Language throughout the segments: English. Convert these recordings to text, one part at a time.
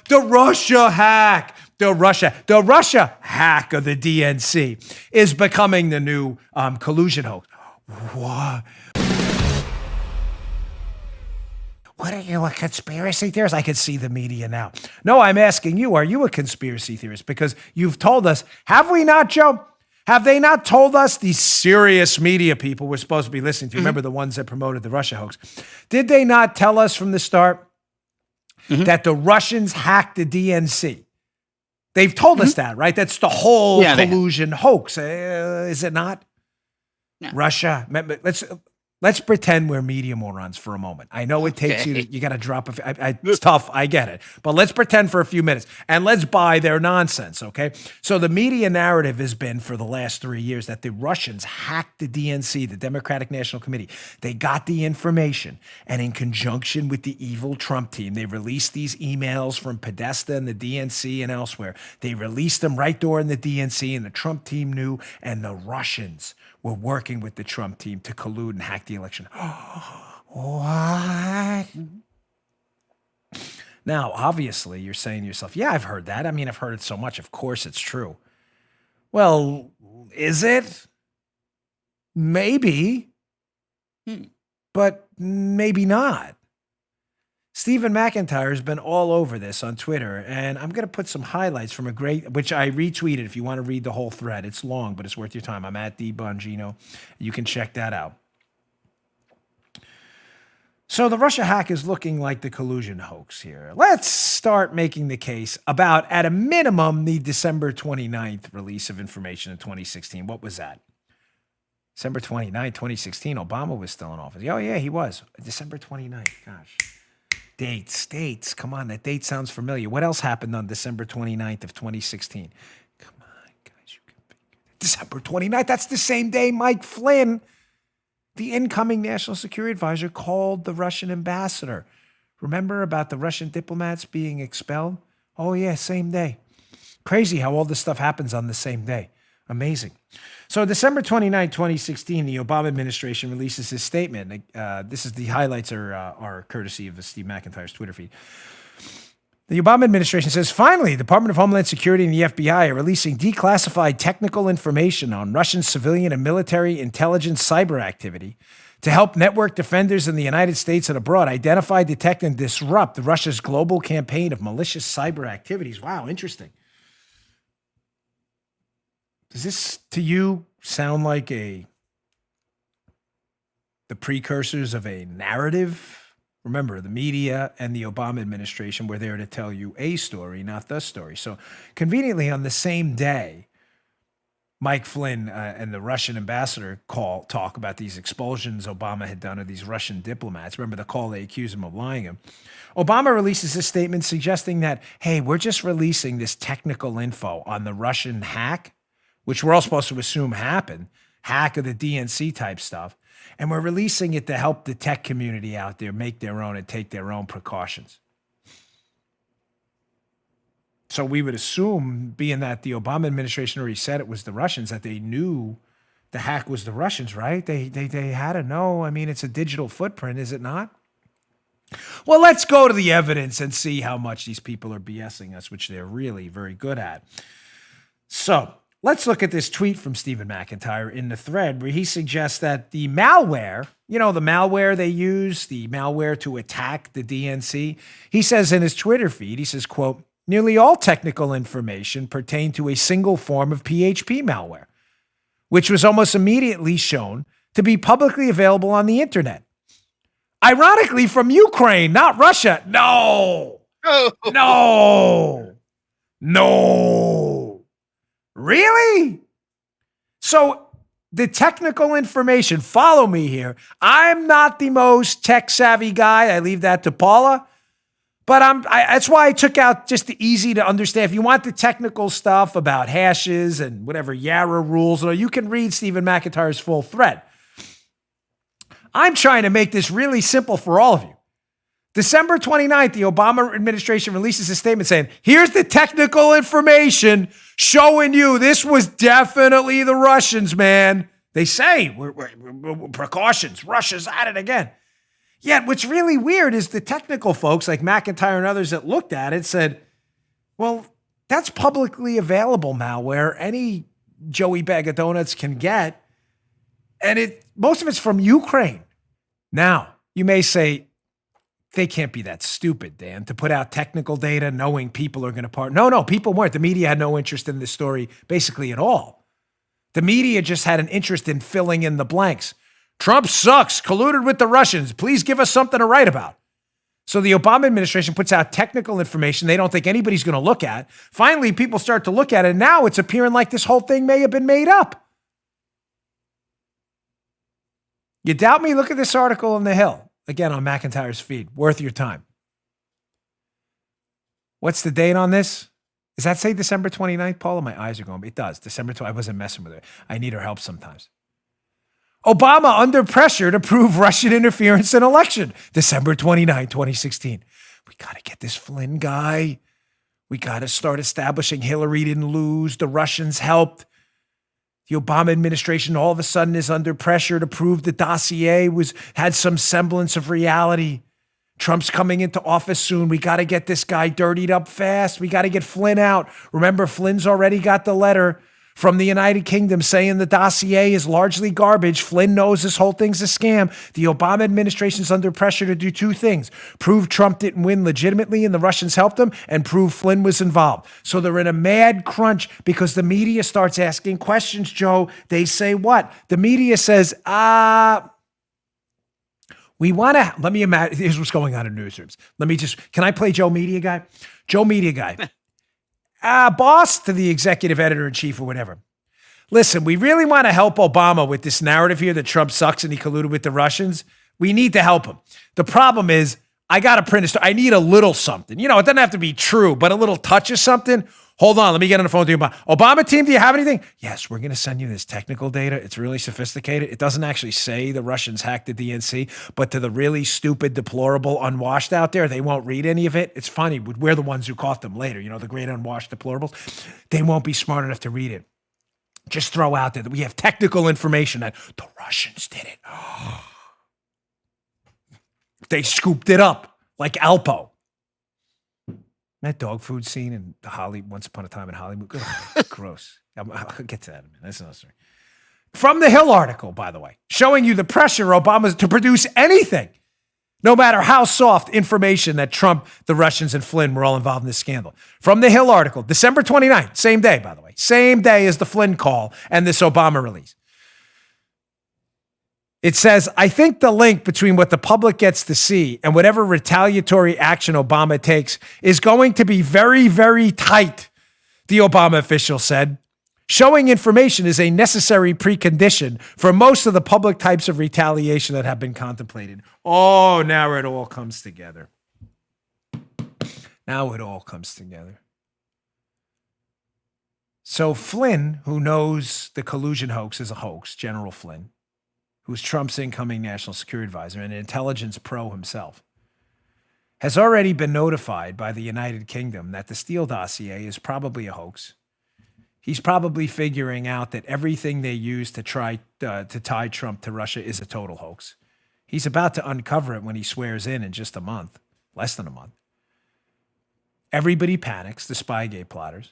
The Russia hack of the DNC is becoming the new collusion hoax. What? What are you, a conspiracy theorist? I can see the media now. No, I'm asking you, are you a conspiracy theorist? Because you've told us, have we not, Joe? Have they not told us, these serious media people we're supposed to be listening to? Remember the ones that promoted the Russia hoax? Did they not tell us from the start that the Russians hacked the DNC? They've told us that, right? That's the whole collusion hoax. Is it not? No. Russia. Let's pretend we're media morons for a moment. I know it takes you got to drop it's tough. I get it. But let's pretend for a few minutes and let's buy their nonsense, okay? So the media narrative has been for the last 3 years that the Russians hacked the DNC, the Democratic National Committee. They got the information, and in conjunction with the evil Trump team, they released these emails from Podesta and the DNC and elsewhere. They released them right there in the DNC, and the Trump team knew, and the Russians were working with the Trump team to collude and hack the election. What? Now, obviously, you're saying to yourself, yeah, I've heard that. I mean, I've heard it so much. Of course it's true. Well, is it? Maybe. But maybe not. Stephen McIntyre has been all over this on Twitter, and I'm going to put some highlights from which I retweeted if you want to read the whole thread. It's long, but it's worth your time. I'm at Bongino. You can check that out. So the Russia hack is looking like the collusion hoax here. Let's start making the case about, at a minimum, the December 29th release of information in 2016. What was that? December 29th, 2016, Obama was still in office. Oh, yeah, he was. December 29th, gosh. Dates. Come on, that date sounds familiar. What else happened on December 29th of 2016? Come on, guys, you can figure it. December 29th, that's the same day Mike Flynn, the incoming national security advisor, called the Russian ambassador. Remember about the Russian diplomats being expelled? Oh, yeah, same day. Crazy how all this stuff happens on the same day. Amazing. So December 29, 2016, the Obama administration releases his statement. This is the highlights are courtesy of Steve McIntyre's Twitter feed. The Obama administration says, finally, the Department of Homeland Security and the FBI are releasing declassified technical information on Russian civilian and military intelligence cyber activity to help network defenders in the United States and abroad identify, detect, and disrupt Russia's global campaign of malicious cyber activities. Wow, interesting. Does this, to you, sound like the precursors of a narrative? Remember, the media and the Obama administration were there to tell you a story, not the story. So conveniently, on the same day, Mike Flynn and the Russian ambassador talk about these expulsions Obama had done of these Russian diplomats. Remember the call, they accused him of lying him. Obama releases this statement suggesting that, hey, we're just releasing this technical info on the Russian hack, which we're all supposed to assume happened, hack of the DNC type stuff. And we're releasing it to help the tech community out there make their own and take their own precautions. So we would assume, being that the Obama administration already said it was the Russians, that they knew the hack was the Russians, right? They had to know. I mean, it's a digital footprint, is it not? Well, let's go to the evidence and see how much these people are BSing us, which they're really very good at. So let's look at this tweet from Stephen McIntyre in the thread where he suggests that the malware, the malware they use, the malware to attack the DNC, he says in his Twitter feed, he says, quote, nearly all technical information pertained to a single form of PHP malware, which was almost immediately shown to be publicly available on the internet. Ironically, from Ukraine, not Russia. No. Really? So the technical information, follow me here. I'm not the most tech savvy guy. I leave that to Paula. But that's why I took out just the easy to understand. If you want the technical stuff about hashes and whatever Yarra rules, you can read Stephen McIntyre's full thread. I'm trying to make this really simple for all of you. December 29th, the Obama administration releases a statement saying, here's the technical information showing you this was definitely the Russians, man. They say, we're precautions, Russia's at it again. Yet what's really weird is the technical folks like McIntyre and others that looked at it said, Well, that's publicly available malware any Joey Bag of Donuts can get. And most of it's from Ukraine. Now, you may say, they can't be that stupid, Dan, to put out technical data knowing people are going to part. No, people weren't. The media had no interest in this story basically at all. The media just had an interest in filling in the blanks. Trump sucks, colluded with the Russians. Please give us something to write about. So the Obama administration puts out technical information they don't think anybody's going to look at. Finally, people start to look at it, and now it's appearing like this whole thing may have been made up. You doubt me? Look at this article in The Hill. Again, on McIntyre's feed. Worth your time. What's the date on this? Does that say December 29th, Paula? My eyes are going. It does. December 20th. I wasn't messing with her. I need her help sometimes. Obama under pressure to prove Russian interference in election. December 29, 2016. We got to get this Flynn guy. We got to start establishing Hillary didn't lose. The Russians helped. The Obama administration all of a sudden is under pressure to prove the dossier had some semblance of reality. Trump's coming into office soon. We got to get this guy dirtied up fast. We got to get Flynn out. Remember, Flynn's already got the letter from the United Kingdom saying the dossier is largely garbage. Flynn knows this whole thing's a scam. The Obama administration's under pressure to do two things: prove Trump didn't win legitimately and the Russians helped him, and prove Flynn was involved. So they're in a mad crunch because the media starts asking questions, Joe. They say what? The media says, we want to, let me imagine, here's what's going on in newsrooms. Can I play Joe Media Guy? Joe Media Guy. Boss to the executive editor-in-chief or whatever. Listen, we really want to help Obama with this narrative here that Trump sucks and he colluded with the Russians. We need to help him. The problem is, I got to print a story. I need a little something. It doesn't have to be true, but a little touch of something. Hold on, let me get on the phone to you. Obama team, do you have anything? Yes, we're going to send you this technical data. It's really sophisticated. It doesn't actually say the Russians hacked the DNC, but to the really stupid, deplorable, unwashed out there, they won't read any of it. It's funny. We're the ones who caught them later, the great unwashed deplorables. They won't be smart enough to read it. Just throw out there that we have technical information that the Russians did it. They scooped it up like Alpo. That dog food scene in Once Upon a Time in Hollywood. Gross. I'll get to that in a minute. That's another story. From the Hill article, by the way, showing you the pressure Obama's to produce anything, no matter how soft, information that Trump, the Russians, and Flynn were all involved in this scandal. From the Hill article, December 29th, same day, by the way. Same day as the Flynn call and this Obama release. It says, I think the link between what the public gets to see and whatever retaliatory action Obama takes is going to be very, very tight, the Obama official said. Showing information is a necessary precondition for most of the public types of retaliation that have been contemplated. Oh, now it all comes together. Now it all comes together. So Flynn, who knows the collusion hoax is a hoax, General Flynn, who's Trump's incoming national security advisor and an intelligence pro himself, has already been notified by the United Kingdom that the Steele dossier is probably a hoax. He's probably figuring out that everything they use to try to tie Trump to Russia is a total hoax. He's about to uncover it when he swears in just a month, less than a month. Everybody panics, the Spygate plotters.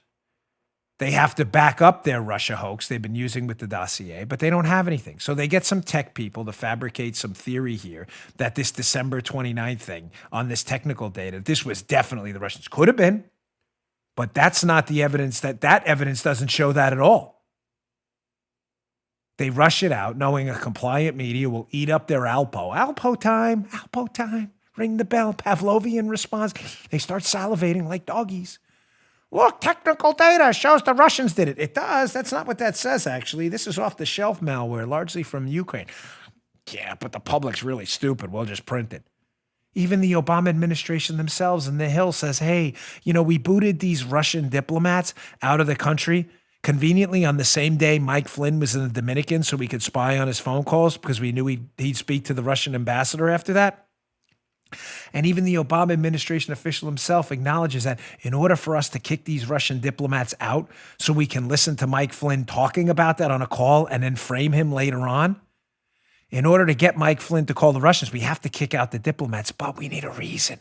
They have to back up their Russia hoax they've been using with the dossier, but they don't have anything. So they get some tech people to fabricate some theory here that this December 29th thing on this technical data, this was definitely the Russians. Could have been, but that's not the evidence. That evidence doesn't show that at all. They rush it out knowing a compliant media will eat up their Alpo. Alpo time, Alpo time. Ring the bell, Pavlovian response. They start salivating like doggies. Look, technical data shows the Russians did it. It does. That's not what that says, actually. This is off-the-shelf malware, largely from Ukraine. Yeah, but the public's really stupid. We'll just print it. Even the Obama administration themselves in the Hill says, hey, we booted these Russian diplomats out of the country conveniently on the same day Mike Flynn was in the Dominican so we could spy on his phone calls because we knew he'd speak to the Russian ambassador after that. And even the Obama administration official himself acknowledges that in order for us to kick these Russian diplomats out so we can listen to Mike Flynn talking about that on a call and then frame him later on, in order to get Mike Flynn to call the Russians, we have to kick out the diplomats, but we need a reason.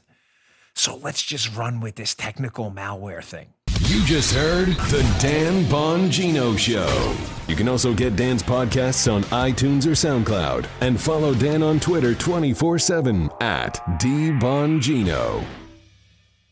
So let's just run with this technical malware thing. You just heard The Dan Bongino Show. You can also get Dan's podcasts on iTunes or SoundCloud. And follow Dan on Twitter 24/7 @DBongino.